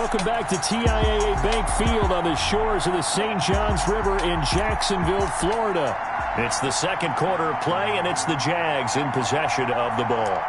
Welcome back to TIAA Bank Field on the shores of the St. Johns River in Jacksonville, Florida. It's the second quarter of play, and it's the Jags in possession of the ball.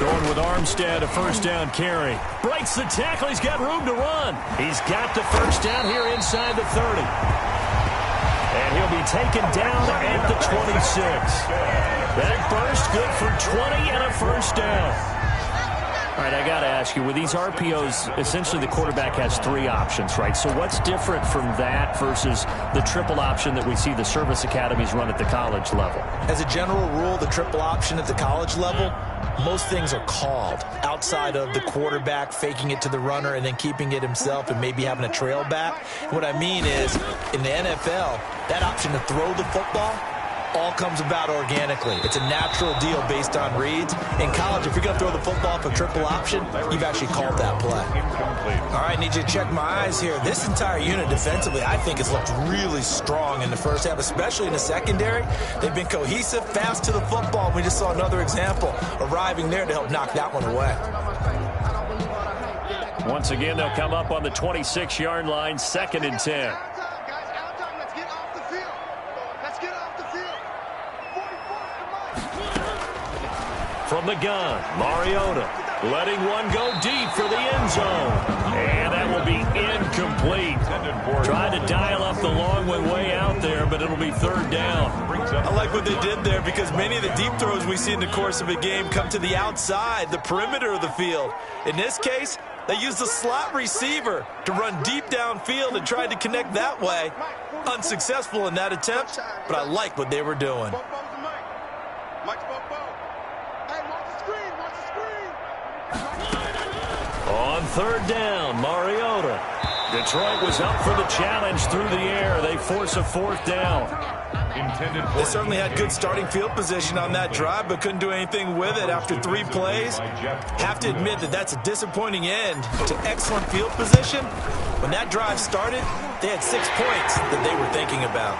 Going with Armstead, a first down carry. Breaks the tackle. He's got room to run. He's got the first down here inside the 30. And he'll be taken down at the 26. That burst good for 20 and a first down. All right, I got to ask you, with these RPOs, essentially the quarterback has three options, right? So what's different from that versus the triple option that we see the service academies run at the college level? As a general rule, the triple option at the college level, most things are called outside of the quarterback faking it to the runner and then keeping it himself and maybe having a trail back. What I mean is, in the NFL, that option to throw the football all comes about organically. It's a natural deal based on reads. In college, if you're going to throw the football for triple option, you've actually called that play. All right, need you to check my eyes here. This entire unit defensively, I think, has looked really strong in the first half, especially in the secondary. They've been cohesive, fast to the football. We just saw another example arriving there to help knock that one away. Once again, they'll come up on the 26-yard line, 2nd and 10. From the gun, Mariota letting one go deep for the end zone. And that will be incomplete. Tried to dial up the long one way out there, but it'll be 3rd down. I like what they did there because many of the deep throws we see in the course of a game come to the outside, the perimeter of the field. In this case, they used the slot receiver to run deep downfield and tried to connect that way. Unsuccessful in that attempt, but I like what they were doing. On 3rd down, Mariota. Detroit was up for the challenge through the air. They force a 4th down. They certainly had good starting field position on that drive, but couldn't do anything with it after 3 plays. Have to admit that that's a disappointing end to excellent field position. When that drive started, they had 6 points that they were thinking about.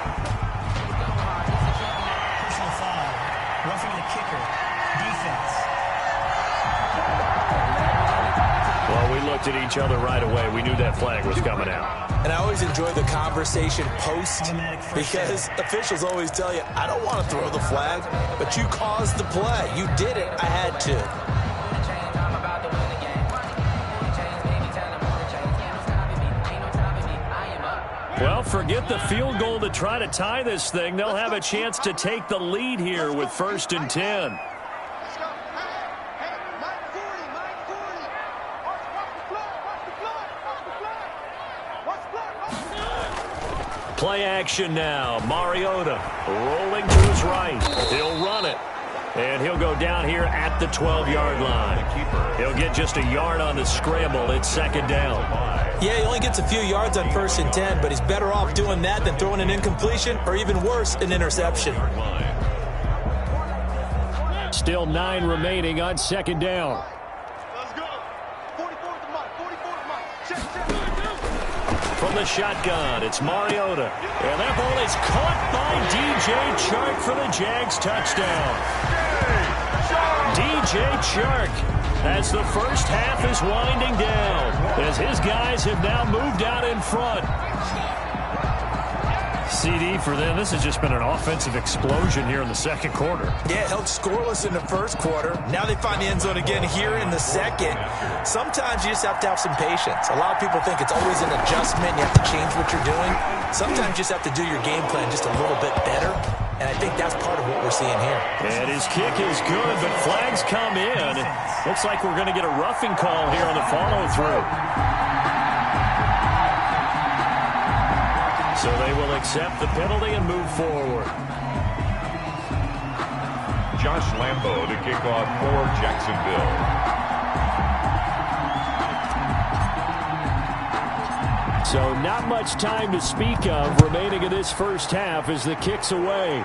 Personal foul, roughing the kicker, defense. Well, we looked at each other right away. We knew that flag was coming out. And I always enjoy the conversation post because officials always tell you, I don't want to throw the flag, but you caused the play. You did it. I had to. Well, forget the field goal to try to tie this thing. They'll have a chance to take the lead here with 1st and 10. Play action now. Mariota rolling to his right. He'll run it. And he'll go down here at the 12-yard line. He'll get just a yard on the scramble. It's 2nd down. Yeah, he only gets a few yards on 1st and 10, but he's better off doing that than throwing an incompletion or even worse, an interception. Still 9 remaining on 2nd down. From the shotgun, it's Mariota. And that ball is caught by DJ Chark for the Jags touchdown. DJ Chark, as the first half is winding down, as his guys have now moved out in front. CD for them. This has just been an offensive explosion here in the 2nd quarter. Yeah, held scoreless in the 1st quarter. Now they find the end zone again here in the 2nd. Sometimes you just have to have some patience. A lot of people think it's always an adjustment. You have to change what you're doing. Sometimes you just have to do your game plan just a little bit better. And I think that's part of what we're seeing here. And his kick is good, but flags come in. Looks like we're going to get a roughing call here on the follow-through. So they will accept the penalty and move forward. Josh Lambo to kick off for Jacksonville. So not much time to speak of remaining in this first half as the kick's away.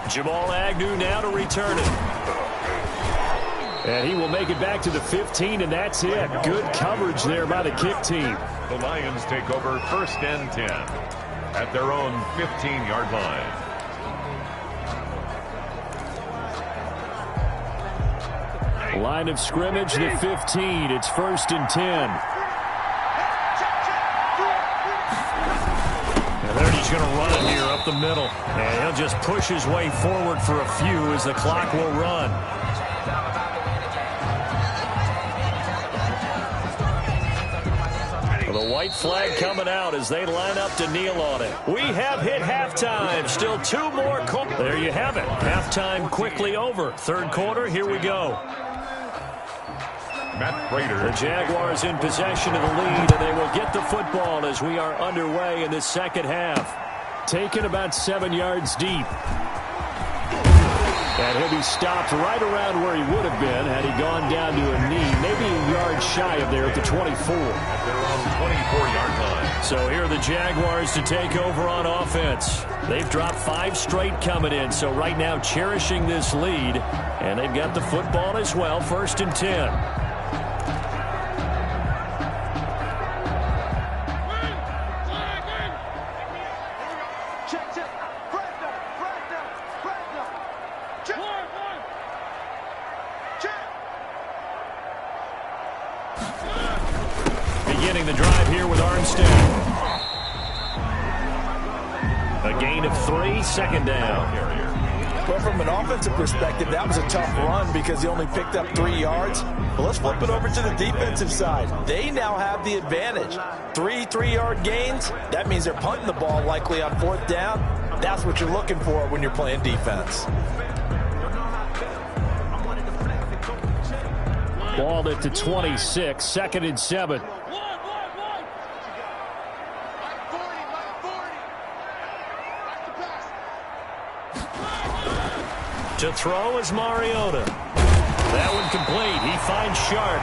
Jamal Agnew now to return it. And he will make it back to the 15, and that's it. Good coverage there by the kick team. The Lions take over 1st and 10 at their own 15-yard line. Line of scrimmage, the 15. It's 1st and 10. And they're just going to run it here up the middle. And he'll just push his way forward for a few as the clock will run. The white flag coming out as they line up to kneel on it. We have hit halftime. Still 2 more. There you have it. Halftime quickly over. 3rd quarter, here we go. The Jaguars in possession of the lead, and they will get the football as we are underway in the 2nd half. Taken about 7 yards deep. And he'll be stopped right around where he would have been had he gone down to a knee, maybe a yard shy of there at the 24. At their own 24-yard line. So here are the Jaguars to take over on offense. They've dropped 5 straight coming in, so right now cherishing this lead. And they've got the football as well, 1st and 10. Beginning the drive here with Armstead. A gain of 3, 2nd down. Well, from an offensive perspective, that was a tough run because he only picked up 3 yards. But let's flip it over to the defensive side. They now have the advantage. 3 3-yard gains. That means they're punting the ball likely on 4th down. That's what you're looking for when you're playing defense. Ball at the 26, 2nd and 7. To throw is Mariota. That one complete. He finds Sharp.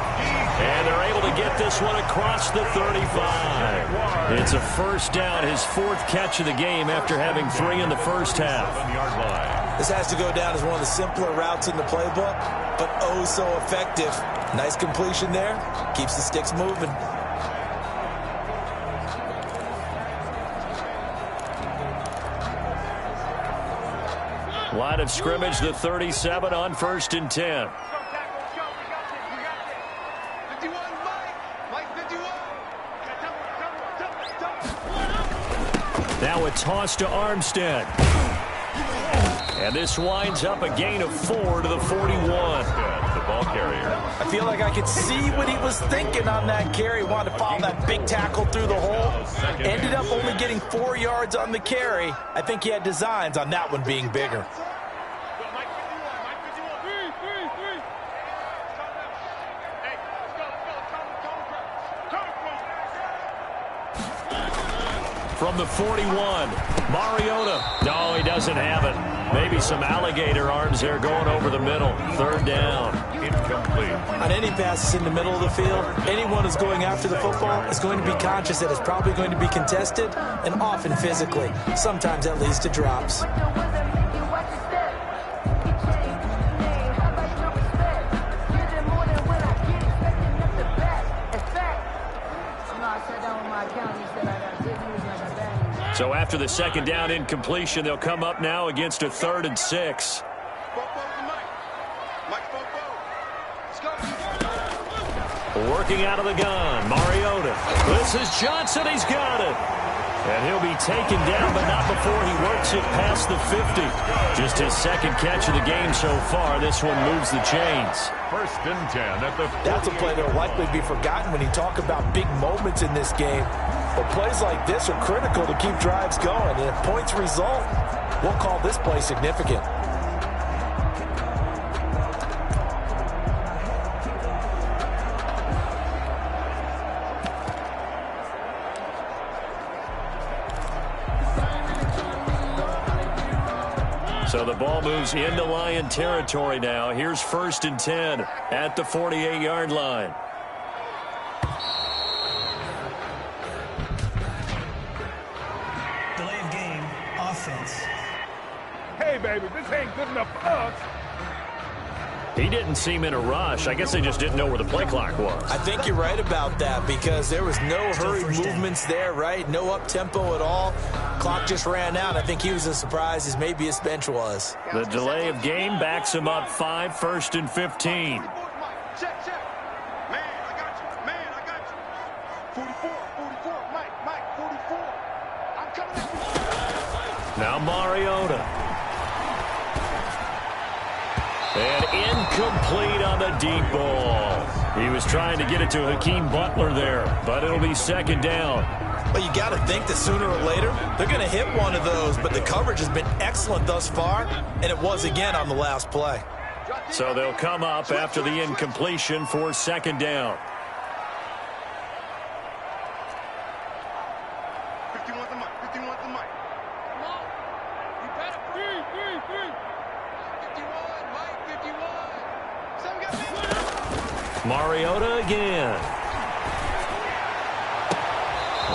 And they're able to get this one across the 35. It's a 1st down, his 4th catch of the game after having 3 in the 1st half. This has to go down as one of the simpler routes in the playbook, but oh so effective. Nice completion there. Keeps the sticks moving. Line of scrimmage, the 37 on 1st and 10. Now a toss to Armstead. And this winds up a gain of 4 to the 41. The ball carrier. I feel like I could see what he was thinking on that carry. Wanted to follow that big tackle through the hole. Ended up only getting 4 yards on the carry. I think he had designs on that one being bigger. From the 41, Mariota. No, he doesn't have it. Maybe some alligator arms there going over the middle. 3rd down. Incomplete. On any passes in the middle of the field, anyone who's going after the football is going to be conscious that it's probably going to be contested and often physically. Sometimes that leads to drops. So after the 2nd down incompletion, they'll come up now against a 3rd and 6. Working out of the gun, Mariota. This is Johnson. He's got it. And he'll be taken down, but not before he works it past the 50. Just his 2nd catch of the game so far. This one moves the chains. 1st and 10 at the 48. That's a play that will likely be forgotten when you talk about big moments in this game. But plays like this are critical to keep drives going. And if points result, we'll call this play significant. So the ball moves into Lion territory now. Here's 1st and 10 at the 48-yard line. Delay of game, offense. Hey, baby, this ain't good enough for us. He didn't seem in a rush. I guess they just didn't know where the play clock was. I think you're right about that because there was no hurried movements there, right? No up-tempo at all. Clock just ran out. I think he was as surprised as maybe his bench was. The delay of game backs him up 5, 1st and 15. Check. Man, I got you. 44, Mike, 44. I'm coming at you. Now Mariota. And incomplete on the deep ball. He was trying to get it to Hakeem Butler there, but it'll be 2nd down. Well, you got to think that sooner or later they're going to hit one of those, but the coverage has been excellent thus far, and it was again on the last play. So they'll come up after the incompletion for 2nd down. 51 to Mike. Come on. You better breathe. 51, Mike, 51. Some got me. Mariota again.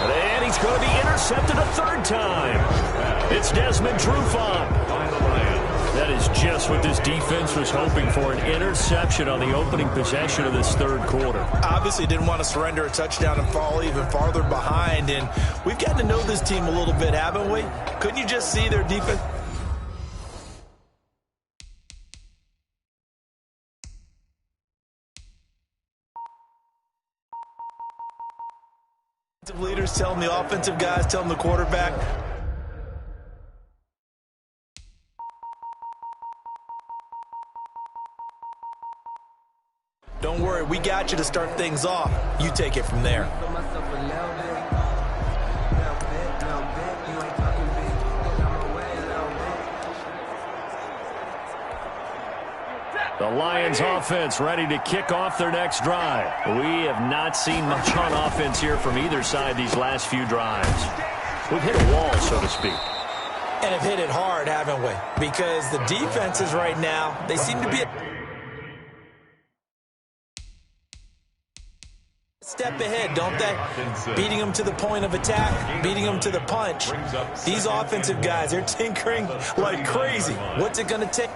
And he's going to be intercepted a 3rd time. It's Desmond Trufant. That is just what this defense was hoping for, an interception on the opening possession of this 3rd quarter. Obviously didn't want to surrender a touchdown and fall even farther behind, and we've gotten to know this team a little bit, haven't we? Couldn't you just see their defense? Leaders telling the offensive guys, telling the quarterback, don't worry, we got you to start things off. You take it from there. The Lions offense ready to kick off their next drive. We have not seen much on offense here from either side these last few drives. We've hit a wall, so to speak. And have hit it hard, haven't we? Because the defenses right now, they seem to be a step ahead, don't they? Beating them to the point of attack, beating them to the punch. These offensive guys, they're tinkering like crazy. What's it going to take?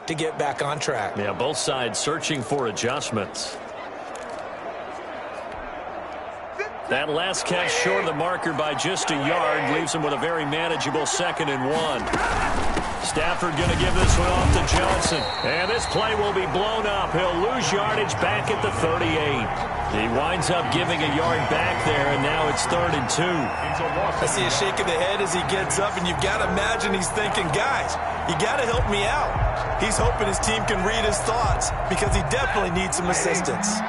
To get back on track. Yeah, both sides searching for adjustments. That last catch short of the marker by just a yard leaves him with a very manageable 2nd and 1. Stafford going to give this one off to Johnson. And this play will be blown up. He'll lose yardage back at the 38. He winds up giving a yard back there, and now it's 3rd and 2. I see a shake of the head as he gets up, and you've got to imagine he's thinking, guys, you got to help me out. He's hoping his team can read his thoughts because he definitely needs some assistance.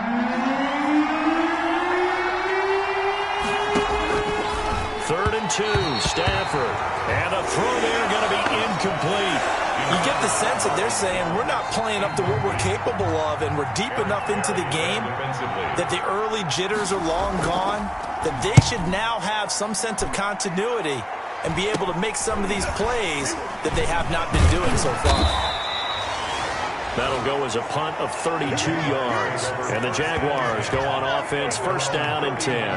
3rd and 2, Stafford. And a throw there going to be incomplete. You get the sense that they're saying we're not playing up to what we're capable of, and we're deep enough into the game that the early jitters are long gone, that they should now have some sense of continuity and be able to make some of these plays that they have not been doing so far. That'll go as a punt of 32 yards. And the Jaguars go on offense, 1st down and 10.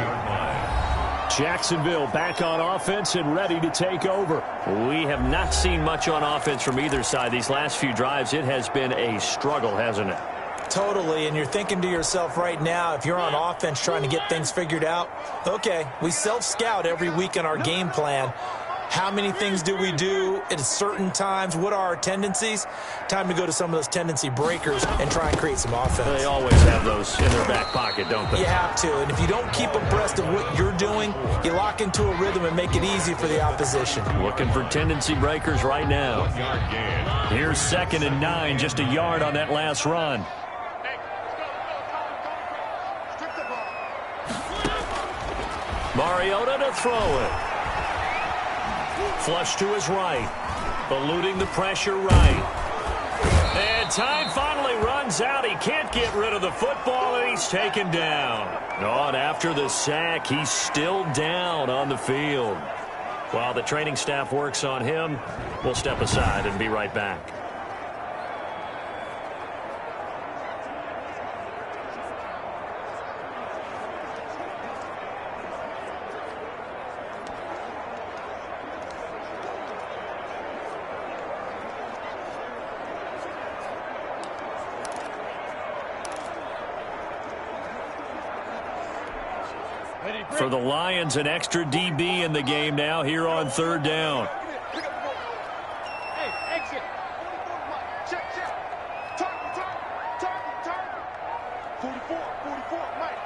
Jacksonville back on offense and ready to take over. We have not seen much on offense from either side these last few drives. It has been a struggle, hasn't it? Totally, and you're thinking to yourself right now, if you're on offense trying to get things figured out, okay, we self-scout every week in our game plan. How many things do we do at certain times? What are our tendencies? Time to go to some of those tendency breakers and try and create some offense. They always have those in their back pocket, don't they? You have to, and if you don't keep abreast of what you're doing, you lock into a rhythm and make it easy for the opposition. Looking for tendency breakers right now. 1 yard gain. Here's 2nd and 9, just a yard on that last run. Mariota to throw it. Flush to his right. Eluding the pressure right. And time finally runs out. He can't get rid of the football, and he's taken down. And after the sack, he's still down on the field. While the training staff works on him, we'll step aside and be right back. For the Lions, an extra DB in the game now here on 3rd down. Hey, exit. Check. Target. 44,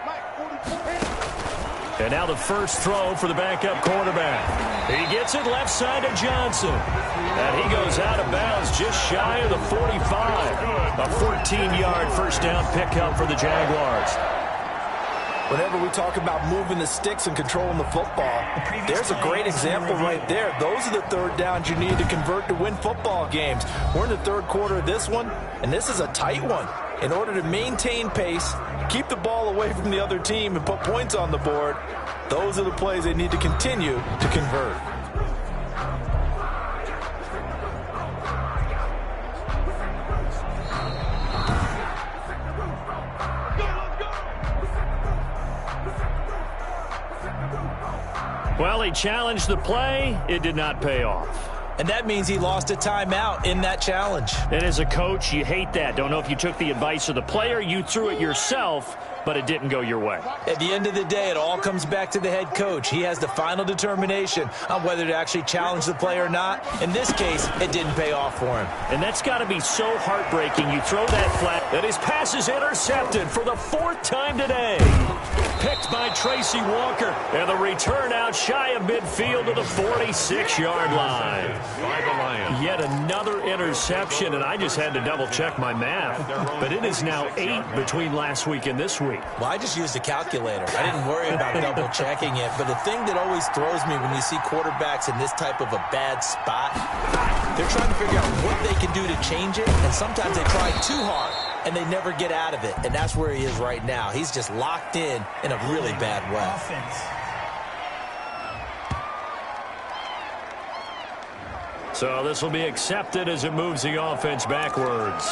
Mike, 44. And now the first throw for the backup quarterback. He gets it left side to Johnson. And he goes out of bounds just shy of the 45. A 14-yard first down pickup for the Jaguars. Whenever we talk about moving the sticks and controlling the football, there's a great example right there. Those are the 3rd downs you need to convert to win football games. We're in the 3rd quarter of this one, and this is a tight one. In order to maintain pace, keep the ball away from the other team, and put points on the board, those are the plays they need to continue to convert. Well, he challenged the play. It did not pay off. And that means he lost a timeout in that challenge. And as a coach, you hate that. Don't know if you took the advice of the player, you threw it yourself, but it didn't go your way. At the end of the day, it all comes back to the head coach. He has the final determination on whether to actually challenge the play or not. In this case, it didn't pay off for him. And that's got to be so heartbreaking. You throw that flat, that his pass is intercepted for the 4th time today. Picked by Tracy Walker. And the return out shy of midfield to the 46-yard line. By the Lions. Yet another interception, and I just had to double-check my math. But it is now 8 between last week and this week. Well, I just used a calculator. I didn't worry about double-checking it. But the thing that always throws me when you see quarterbacks in this type of a bad spot, they're trying to figure out what they can do to change it, and sometimes they try too hard, and they never get out of it. And that's where he is right now. He's just locked in a really bad way. Offense. So this will be accepted as it moves the offense backwards.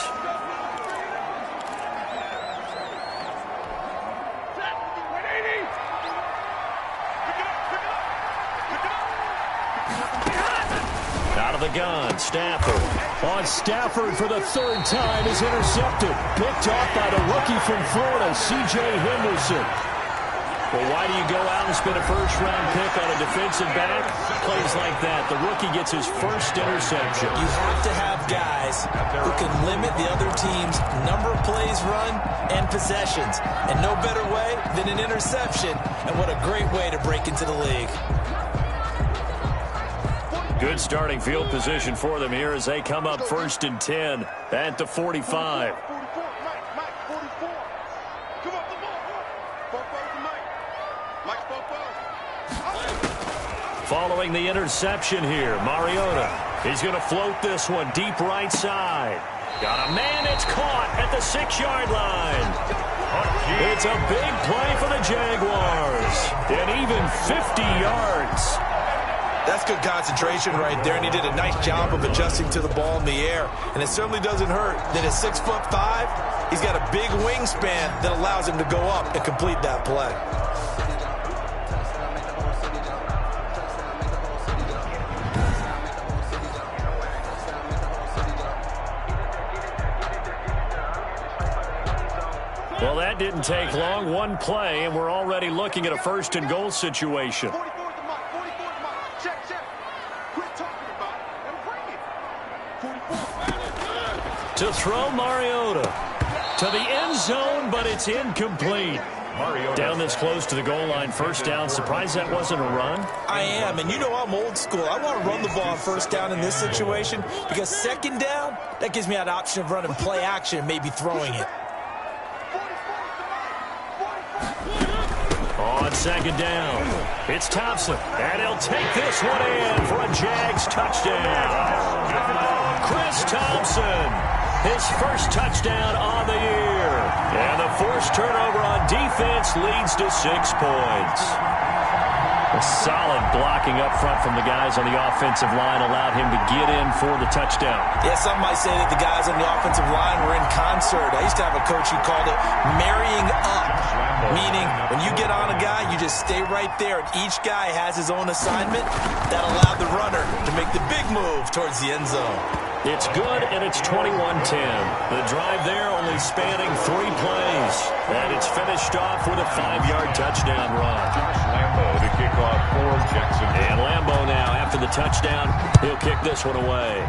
Out of the gun, Stafford. On Stafford for the 3rd time is intercepted. Picked off by the rookie from Florida, C.J. Henderson. Well, why do you go out and spend a first-round pick on a defensive back? Plays like that. The rookie gets his first interception. You have to have guys who can limit the other team's number of plays run and possessions. And no better way than an interception. And what a great way to break into the league. Good starting field position for them here as they come up 1st and 10 at the 45. 44, Mike, 44. Come up the ball. 4-4 to Mike. Mike's 4-4. Following the interception here, Mariota. He's going to float this one deep right side. Got a man, it's caught at the 6-yard line. It's a big play for the Jaguars. And even 50 yards. That's good concentration right there, and he did a nice job of adjusting to the ball in the air. And it certainly doesn't hurt that at 6'5", he's got a big wingspan that allows him to go up and complete that play. Well, that didn't take long. One play, and we're already looking at a first-and-goal situation. 44 to Mike. 44 to Mike. Check, check. Quit talking about it and bring it. 44. To throw Mariota to the end zone, but it's incomplete. Down this close to the goal line, first down. Surprised that wasn't a run? I am, and you know I'm old school. I want to run the ball on first down in this situation because second down, that gives me that option of running play action and maybe throwing it. On second down, it's Thompson, and he'll take this one in for a Jags touchdown. Chris Thompson, his first touchdown on the year. And the forced turnover on defense leads to 6 points. A solid blocking up front from the guys on the offensive line allowed him to get in for the touchdown. Yeah, some might say that the guys on the offensive line were in concert. I used to have a coach who called it marrying up, meaning when you get on a guy, you just stay right there, and each guy has his own assignment. That allowed the runner to make the big move towards the end zone. It's good, and it's 21-10. The drive there only spanning 3 plays. And it's finished off with a 5-yard touchdown run. Lambeau to kick off for Jacksonville. And Lambeau now, after the touchdown, he'll kick this one away.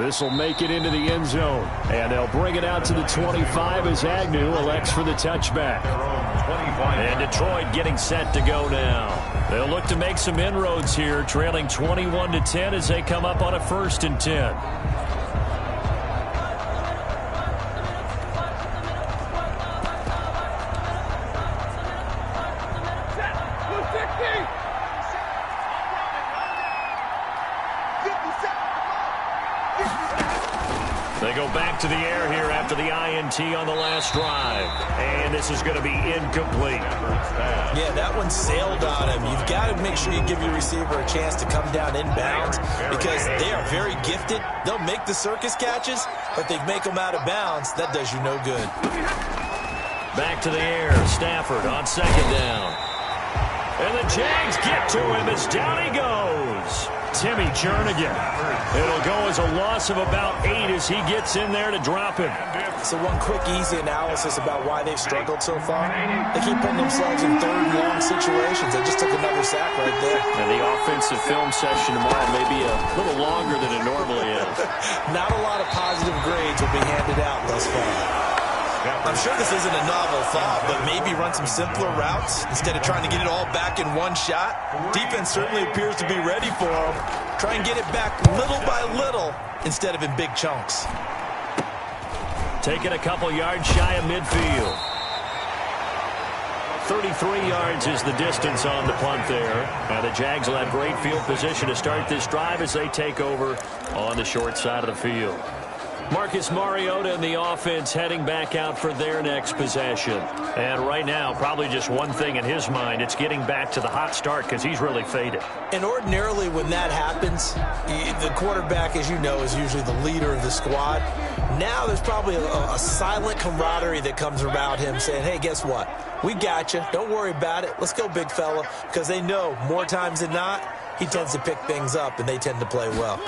This will make it into the end zone. And they'll bring it out to the 25 as Agnew elects for the touchback. And Detroit getting set to go now. They'll look to make some inroads here, trailing 21-10 as they come up on a 1st and 10. They go back to the air here after the INT on the last drive. And this is going to be incomplete. Yeah, that one sailed on him. You've got to make sure you give your receiver a chance to come down inbounds because they are very gifted. They'll make the circus catches, but they make them out of bounds. That does you no good. Back to the air. Stafford on second down. And the Jags get to him as down he goes. Timmy Jernigan. It'll go as a loss of about 8 as he gets in there to drop him. So one quick, easy analysis about why they've struggled so far. They keep putting themselves in 3rd and long situations. They just took another sack right there. And the offensive film session tomorrow may be a little longer than it normally is. Not a lot of positive grades will be handed out thus far. I'm sure this isn't a novel thought, but maybe run some simpler routes instead of trying to get it all back in one shot. Defense certainly appears to be ready for them. Try and get it back little by little instead of in big chunks. Taking a couple yards shy of midfield. 33 yards is the distance on the punt there. Now the Jags will have great field position to start this drive as they take over on the short side of the field. Marcus Mariota and the offense heading back out for their next possession. And right now, probably just one thing in his mind. It's getting back to the hot start because he's really faded. And ordinarily when that happens, the quarterback, as you know, is usually the leader of the squad. Now there's probably a silent camaraderie that comes around him saying, hey, guess what? We got you. Don't worry about it. Let's go, big fella. Because they know more times than not, he tends to pick things up, and they tend to play well.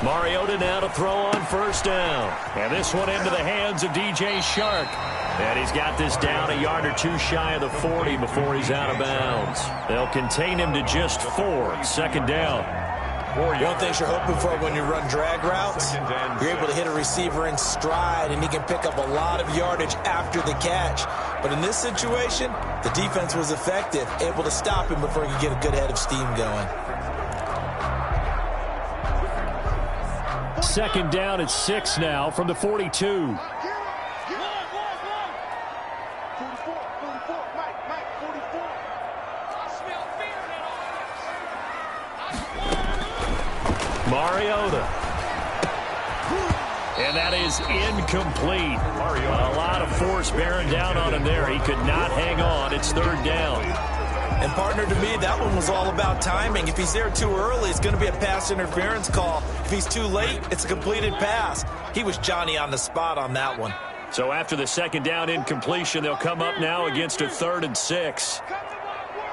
Mariota now to throw on first down. And this one into the hands of DJ Shark. And he's got this down a yard or 2 shy of the 40 before he's out of bounds. They'll contain him to just 4. Second down. One thing you're hoping for when you run drag routes, you're able to hit a receiver in stride, and he can pick up a lot of yardage after the catch. But in this situation, the defense was effective, able to stop him before he could get a good head of steam going. Second down at 6 now from the 42. 44, 44. Mike, 44. I smell fear in Mariota. And that is incomplete. A lot of force bearing down on him there. He could not hang on. It's 3rd down. And partner, to me, that one was all about timing. If he's there too early, it's going to be a pass interference call. If he's too late, it's a completed pass. He was Johnny on the spot on that one. So after the second down incompletion, they'll come up now against a 3rd and 6. Come to my work.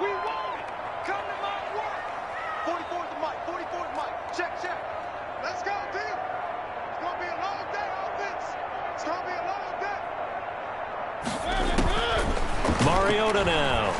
We want it. Come to my work. 44 to Mike. 44 to Mike. Check, check. Let's go, team. It's going to be a long Mariota now.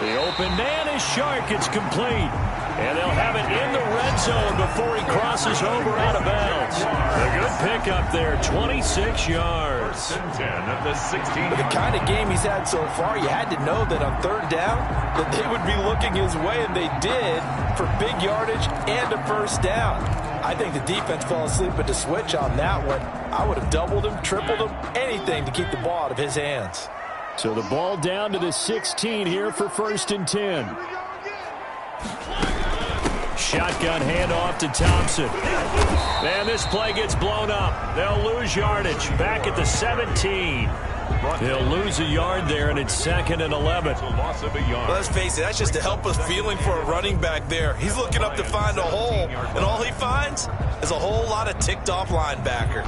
The open man is Shark. It's complete. And they'll have it in the red zone before he crosses over out of bounds. A good pickup there, 26 yards. 10 at the 16. The kind of game he's had so far, you had to know that on third down, that they would be looking his way, and they did, for big yardage and a first down. I think the defense fell asleep at the switch on that one. I would have doubled him, tripled him, anything to keep the ball out of his hands. So the ball down to the 16 here for 1st and 10. Shotgun handoff to Thompson. And this play gets blown up. They'll lose yardage. Back at the 17. They'll lose a yard there, and it's 2nd and 11. Loss of a yard. Let's face it, that's just a helpless feeling for a running back there. He's looking up to find a hole, and all he finds is a whole lot of ticked-off linebacker.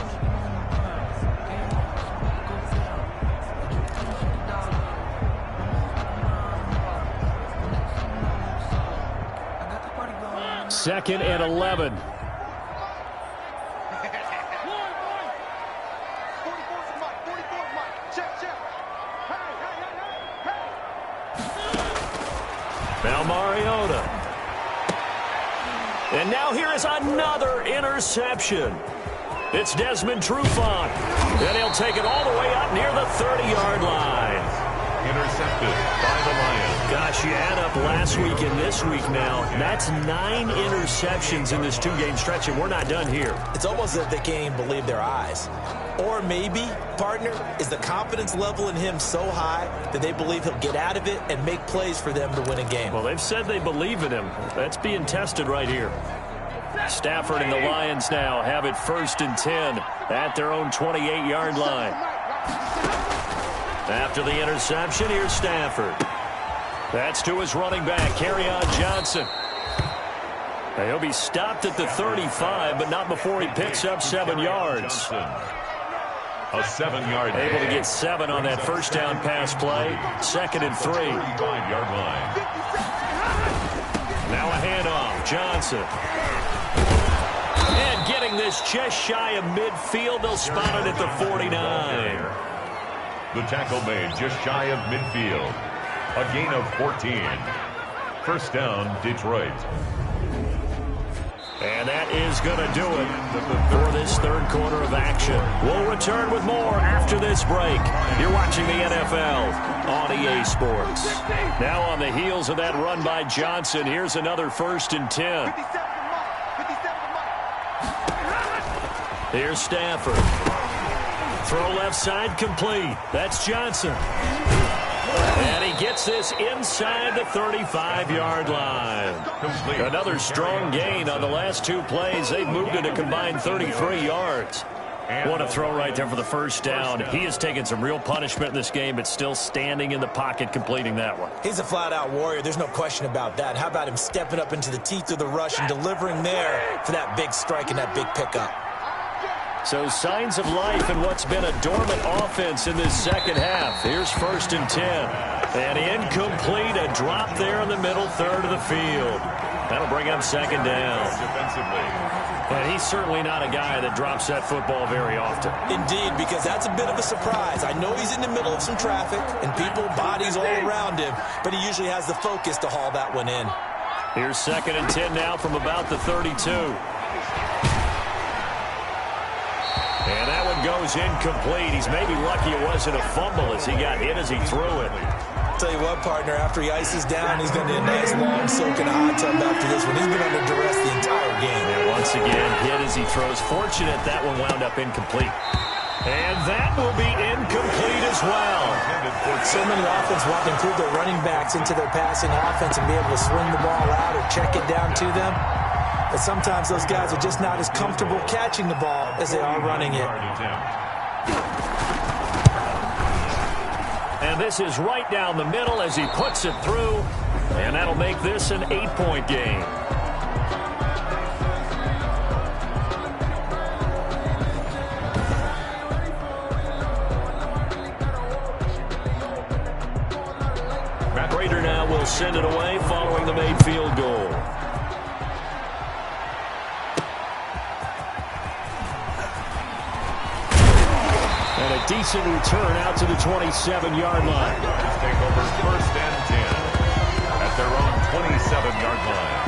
Second and 11. Now Mariota. And now here is another interception. It's Desmond Trufant. And he'll take it all the way up near the 30-yard line. Intercepted by the Lions. Gosh, you add up last week and this week now. That's 9 interceptions in this 2-game stretch, and we're not done here. It's almost as if they can't even believe their eyes. Or maybe, partner, is the confidence level in him so high that they believe he'll get out of it and make plays for them to win a game. Well, they've said they believe in him. That's being tested right here. Stafford and the Lions now have it 1st and 10 at their own 28-yard line. After the interception, here's Stafford. That's to his running back, Kerryon Johnson. Now, he'll be stopped at the 35, but not before he picks up 7 yards. A 7-yard Able to get 7 on that first down pass play. 2nd and 3. 35-yard line. Now a handoff. Johnson. And getting this just shy of midfield. They'll spot it at the 49. The tackle made just shy of midfield. A gain of 14. First down, Detroit. And that is going to do it for this third quarter of action. We'll return with more after this break. You're watching the NFL on EA Sports. Now on the heels of that run by Johnson, here's another 1st and 10. Here's Stafford. Throw left side complete. That's Johnson. And he gets this inside the 35-yard line. Another strong gain on the last 2 plays. They've moved it a combined 33 yards. What a throw right there for the first down. He has taken some real punishment in this game, but still standing in the pocket completing that one. He's a flat-out warrior. There's no question about that. How about him stepping up into the teeth of the rush and delivering there for that big strike and that big pickup? So signs of life in what's been a dormant offense in this second half. Here's 1st and 10. And incomplete, a drop there in the middle third of the field. That'll bring up 2nd down. And he's certainly not a guy that drops that football very often. Indeed, because that's a bit of a surprise. I know he's in the middle of some traffic and people, bodies all around him, but he usually has the focus to haul that one in. Here's 2nd and 10 now from about the 32. And that one goes incomplete. He's maybe lucky it wasn't a fumble as he got hit as he threw it. Tell you what, partner, after he ices down, he's going to need a nice long soak in a hot tub after this one. He's been under duress the entire game. And once again, hit as he throws. Fortunate that one wound up incomplete. And that will be incomplete as well. So many offenses want to include their running backs into their passing offense and be able to swing the ball out or check it down to them. But sometimes those guys are just not as comfortable catching the ball as they are running it. And this is right down the middle as he puts it through. And that'll make this an 8-point game. Prater now will send it away following the made field goal. decent return out to the 27-yard line. Jaguars take over 1st and 10 at their own 27-yard line.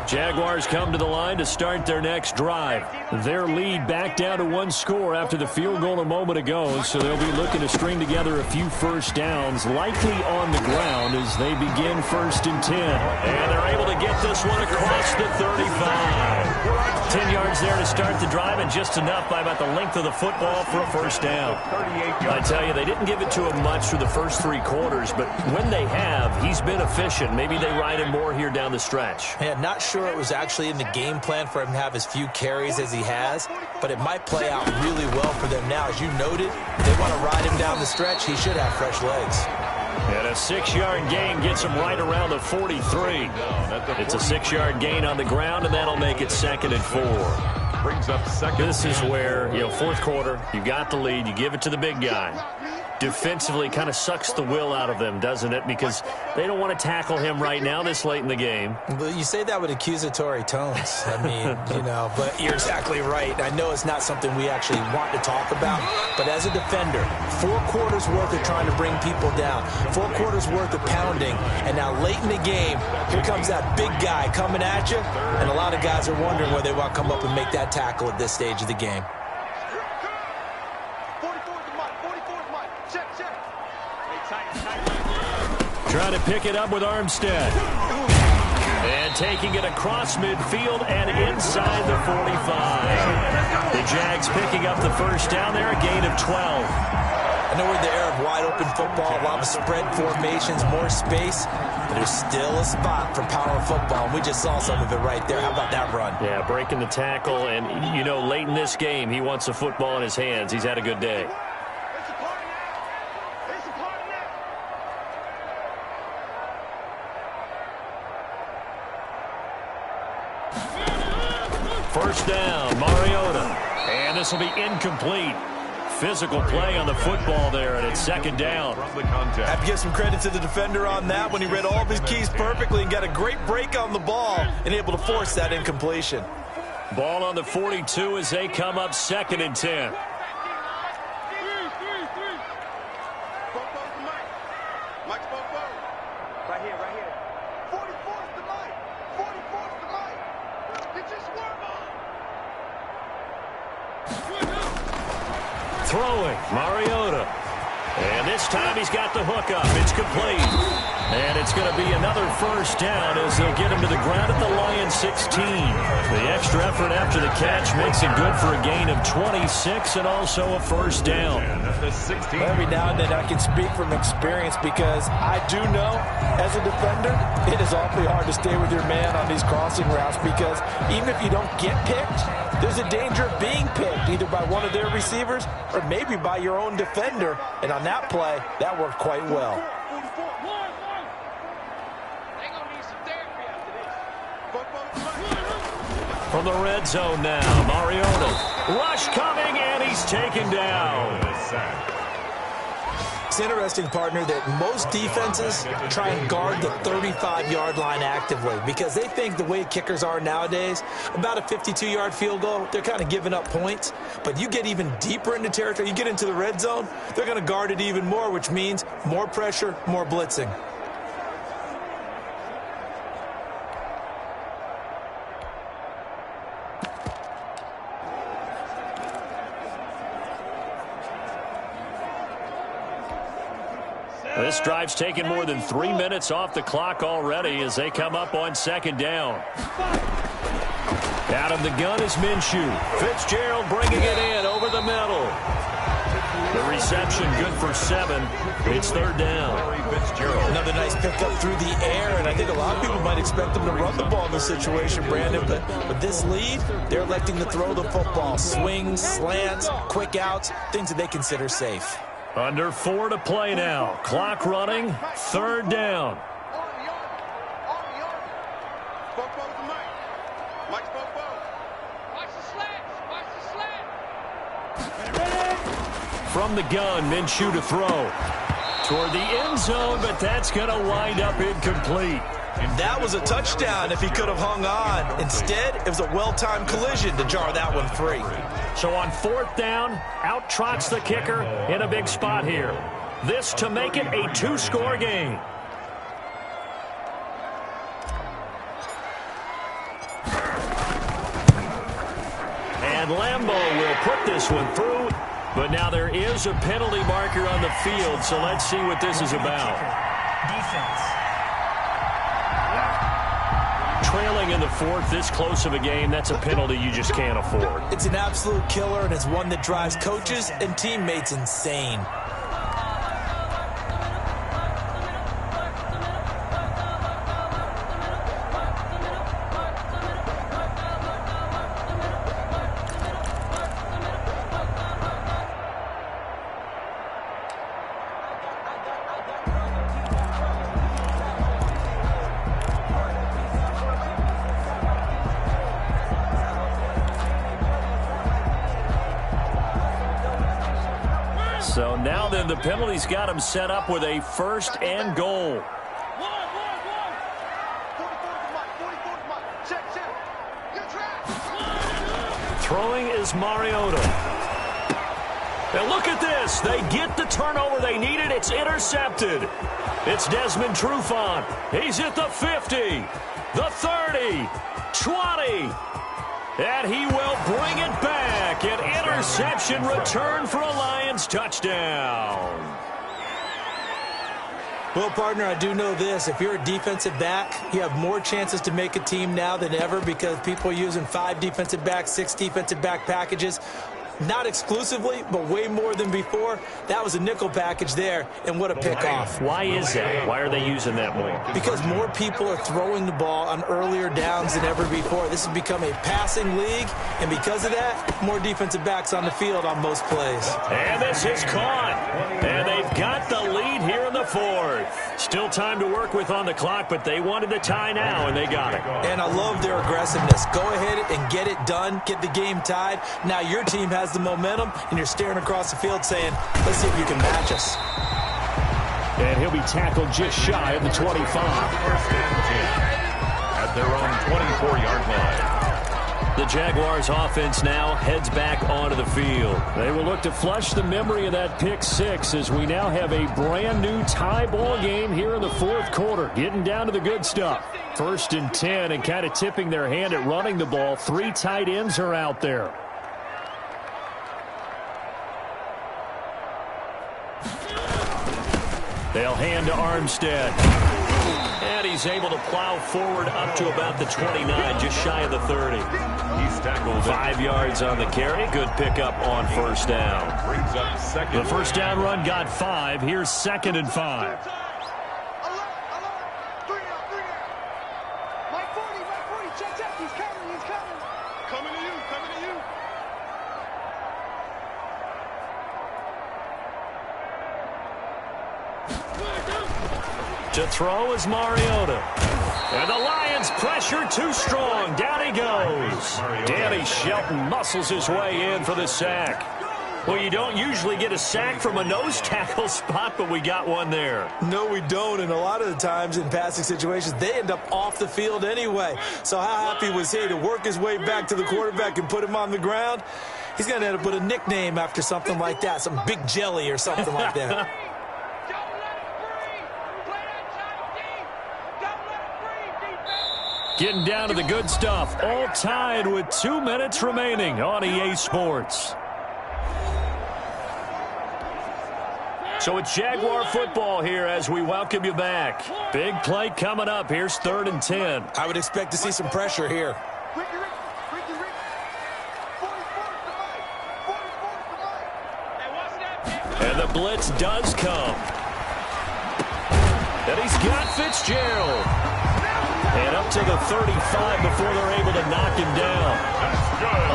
Jaguars come to the line to start their next drive. Their lead back down to 1 score after the field goal a moment ago, so they'll be looking to string together a few first downs, likely on the ground as they begin 1st and 10. And they're able to get this one across the 35. 10 yards there to start the drive, and just enough by about the length of the football for a first down. I tell you, they didn't give it to him much through the first 3 quarters, but when they have, he's been efficient. Maybe they ride him more here down the stretch. Yeah, not sure it was actually in the game plan for him to have as few carries as he has, but it might play out really well for them now. As you noted, if they want to ride him down the stretch, he should have fresh legs. And a 6-yard gain gets him right around the 43. It's a 6-yard gain on the ground, and that'll make it 2nd and 4. Brings up 2nd. This is where, fourth quarter, you got the lead, you give it to the big guy. Defensively kind of sucks the will out of them, doesn't it? Because they don't want to tackle him right now this late in the game. Well, you say that with accusatory tones. I mean, but you're exactly right. I know it's not something we actually want to talk about, but as a defender, 4 quarters worth of trying to bring people down, 4 quarters worth of pounding, and now late in the game, here comes that big guy coming at you, and a lot of guys are wondering whether they want to come up and make that tackle at this stage of the game. Trying to pick it up with Armstead. And taking it across midfield and inside the 45. The Jags picking up the first down there, a gain of 12. I know we're in the era of wide-open football, a lot of spread formations, more space, but there's still a spot for power football, and we just saw some of it right there. How about that run? Yeah, breaking the tackle, and, late in this game, he wants the football in his hands. He's had a good day. First down, Mariota. And this will be incomplete. Physical play on the football there, and it's 2nd down. I have to give some credit to the defender on that when he read all of his keys perfectly and got a great break on the ball and able to force that incompletion. Ball on the 42 as they come up 2nd and 10. Right here. 44's the Mike. 44's the Mike. Get your swerve on. Throwing, Mariota. And this time he's got the hook up. It's complete. And it's going to be another first down as they'll get him to the ground at the Lions 16. The extra effort after the catch makes it good for a gain of 26 and also a first down. Every now and then I can speak from experience because I do know as a defender it is awfully hard to stay with your man on these crossing routes because even if you don't get picked, there's a danger of being picked either by one of their receivers or maybe by your own defender. And on that play, that worked quite well. From the red zone now, Mariota. Rush coming, and he's taken down. It's interesting, partner, that most defenses try and guard the 35-yard line actively because they think the way kickers are nowadays, about a 52-yard field goal, they're kind of giving up points. But you get even deeper into territory, you get into the red zone, they're going to guard it even more, which means more pressure, more blitzing. This drive's taken more than 3 minutes off the clock already as they come up on 2nd down. Out of the gun is Minshew. Fitzgerald bringing it in over the middle. The reception good for 7. It's 3rd down. Another nice pickup through the air, and I think a lot of people might expect them to run the ball in this situation, Brandon, but with this lead, they're electing to throw the football. Swings, slants, quick outs, things that they consider safe. Under 4 to play now. Clock running. 3rd down. From the gun, Minshew to throw. Toward the end zone, but that's going to wind up incomplete. That was a touchdown if he could have hung on. Instead, it was a well-timed collision to jar that one free. So on 4th down, out trots the kicker in a big spot here. This to make it a 2-score game. And Lambeau will put this one through. But now there is a penalty marker on the field, so let's see what this is about. Defense. Trailing in the 4th, this close of a game, that's a penalty you just can't afford. It's an absolute killer, and it's one that drives coaches and teammates insane. So now then, the penalty's got him set up with a 1st and goal. Throwing is Mariota. And look at this. They get the turnover they needed. It's intercepted. It's Desmond Trufant. He's at the 50, the 30, 20. And he will bring it back. An interception return for a Lions touchdown. Well, partner, I do know this. If you're a defensive back, you have more chances to make a team now than ever because people are using 5 defensive backs, 6 defensive back packages. Not exclusively, but way more than before. That was a nickel package there, and what a pickoff. Why is that? Why are they using that more? Because more people are throwing the ball on earlier downs than ever before. This has become a passing league, and because of that, more defensive backs on the field on most plays. And this is caught. And they've got the lead here in the 4th. Still time to work with on the clock, but they wanted the tie now, and they got it. And I love their aggressiveness. Go ahead and get it done. Get the game tied. Now your team has the momentum, and you're staring across the field saying, let's see if you can match us. And he'll be tackled just shy of the 25. 1st and 10 at their own 24-yard line. The Jaguars offense now heads back onto the field. They will look to flush the memory of that pick 6 as we now have a brand new tie ball game here in the 4th quarter. Getting down to the good stuff. 1st and 10 and kind of tipping their hand at running the ball. 3 tight ends are out there. They'll hand to Armstead. And he's able to plow forward up to about the 29, just shy of the 30. He's tackled 5 yards on the carry. Good pickup on 1st down. Brings up 2nd. The 1st down run got 5. Here's 2nd and 5. To throw is Mariota. And the Lions pressure too strong. Down he goes. Danny Shelton muscles his way in for the sack. Well, you don't usually get a sack from a nose tackle spot, but we got one there. No, we don't, and a lot of the times in passing situations, they end up off the field anyway. So how happy was he to work his way back to the quarterback and put him on the ground? He's going to end up with a nickname after something like that, some Big Jelly or something like that. Getting down to the good stuff. All tied with 2 minutes remaining on EA Sports. So it's Jaguar football here as we welcome you back. Big play coming up. Here's 3rd and 10. I would expect to see some pressure here. And the blitz does come. And he's got Fitzgerald. And up to the 35 before they're able to knock him down.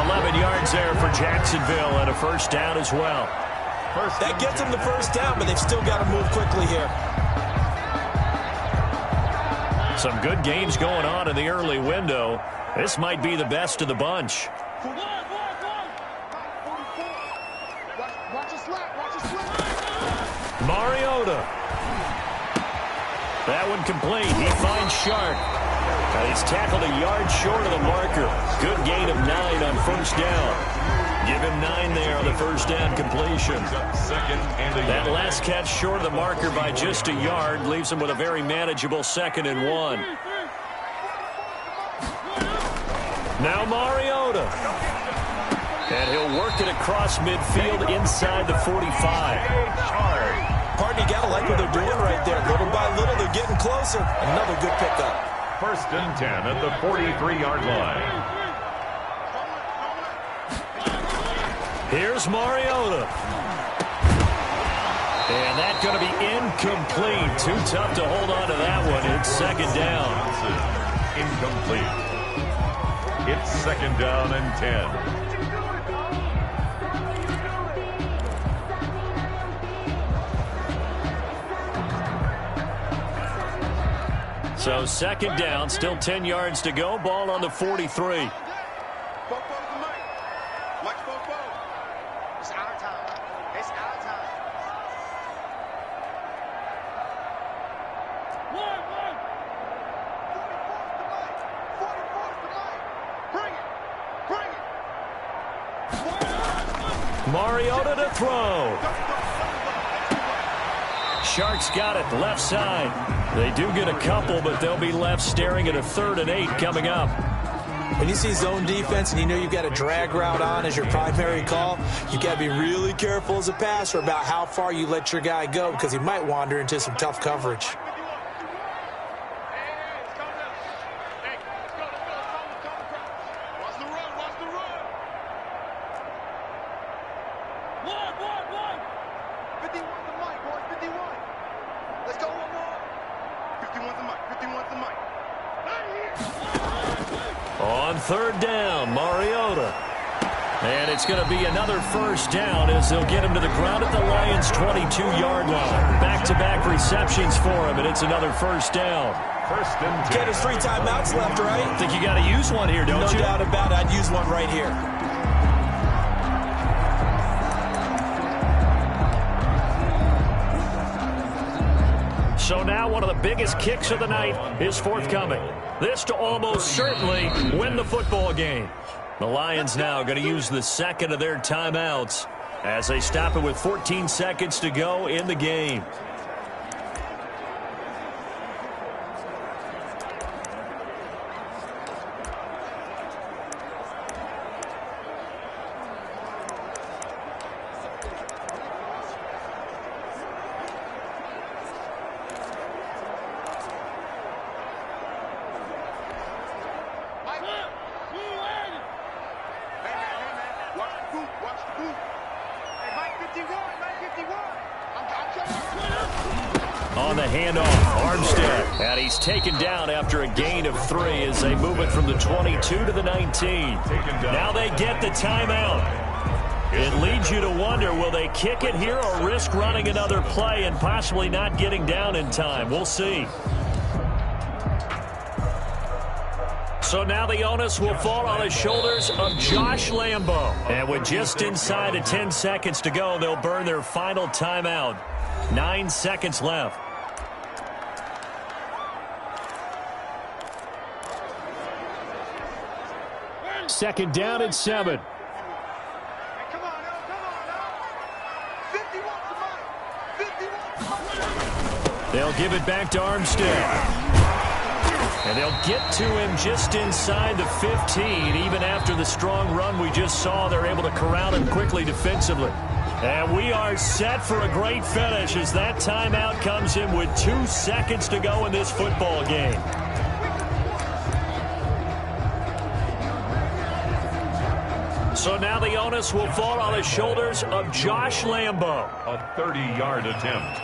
11 yards there for Jacksonville and a 1st down as well. That gets them the 1st down, but they've still got to move quickly here. Some good games going on in the early window. This might be the best of the bunch. Mariota. That one complete. He finds Sharp. And he's tackled a yard short of the marker. Good gain of 9 on first down. Give him 9 there on the first down completion. That last catch short of the marker by just a yard leaves him with a very manageable 2nd and 1. Now Mariota. And he'll work it across midfield inside the 45. Partner, you got to like what they're doing right there. Little by little, they're getting closer. Another good pickup. 1st and 10 at the 43-yard line. Here's Mariota. And that's going to be incomplete. Too tough to hold on to that one. It's 2nd down. Incomplete. It's 2nd down and 10. So 2nd down, still 10 yards to go. Ball on the 43. It's our time. It's our time. Bring it. Mariota to throw. Sharks got it, left side. They do get a couple, but they'll be left staring at a 3rd and 8 coming up. When you see zone defense and you know you've got a drag route on as your primary call, you got to be really careful as a passer about how far you let your guy go because he might wander into some tough coverage. On 3rd down, Mariota. And it's going to be another first down as they'll get him to the ground at the Lions' 22-yard line. Back-to-back receptions for him, and it's another first down. 1st and 10. Get his 3 timeouts left, right? I think you got to use one here, don't you? No doubt about it. I'd use one right here. So now one of the biggest kicks of the night is forthcoming. This to almost certainly win the football game. The Lions now going to use the 2nd of their timeouts as they stop it with 14 seconds to go in the game. On the handoff, Armstead. And he's taken down after a gain of 3 as they move it from the 22 to the 19. Now they get the timeout. It leads you to wonder, will they kick it here or risk running another play and possibly not getting down in time? We'll see. So now the onus will fall on the shoulders of Josh Lambo. And with just inside of 10 seconds to go, they'll burn their final timeout. 9 seconds left. Second down and 7. Come on now. 51. They'll give it back to Armstead. And they'll get to him just inside the 15. Even after the strong run we just saw, they're able to corral him quickly defensively. And we are set for a great finish as that timeout comes in with 2 seconds to go in this football game. So now the onus will fall on the shoulders of Josh Lambo. A 30-yard attempt.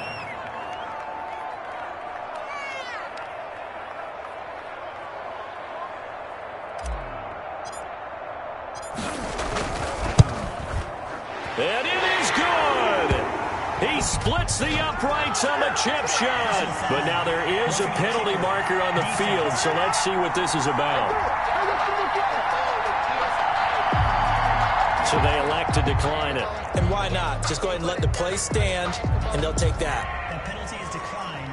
And it is good. He splits the uprights on the chip shot. But now there is a penalty marker on the field, so let's see what this is about. So they elect to decline it. And why not? Just go ahead and let the play stand, and they'll take that. That penalty is declined.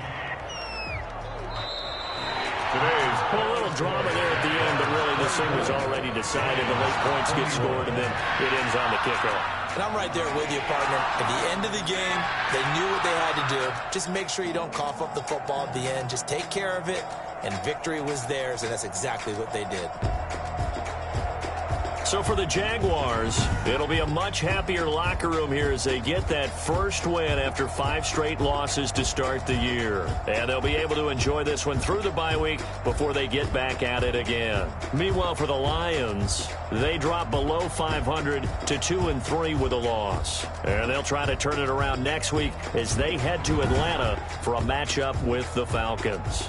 drama there at the end, but really this thing was already decided. The late points get scored, and then it ends on the kickoff. And I'm right there with you, partner. At the end of the game, they knew what they had to do. Just make sure you don't cough up the football at the end. Just take care of it, and victory was theirs, and that's exactly what they did. So for the Jaguars, it'll be a much happier locker room here as they get that first win after 5 straight losses to start the year. And they'll be able to enjoy this one through the bye week before they get back at it again. Meanwhile, for the Lions, they drop below 500 to 2-3 with a loss. And they'll try to turn it around next week as they head to Atlanta for a matchup with the Falcons.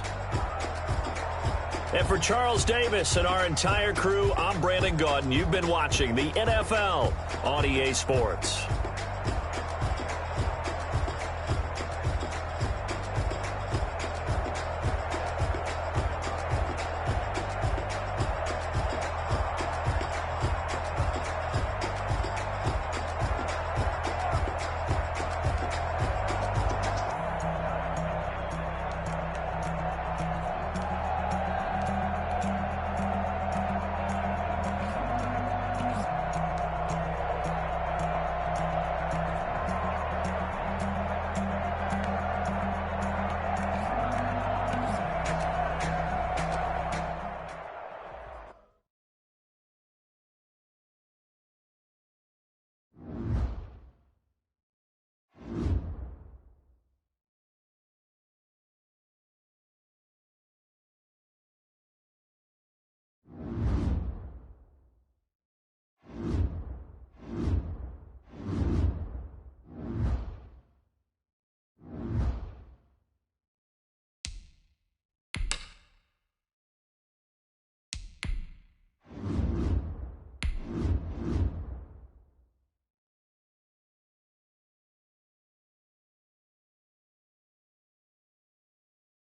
And for Charles Davis and our entire crew, I'm Brandon Gaudin. You've been watching the NFL on EA Sports.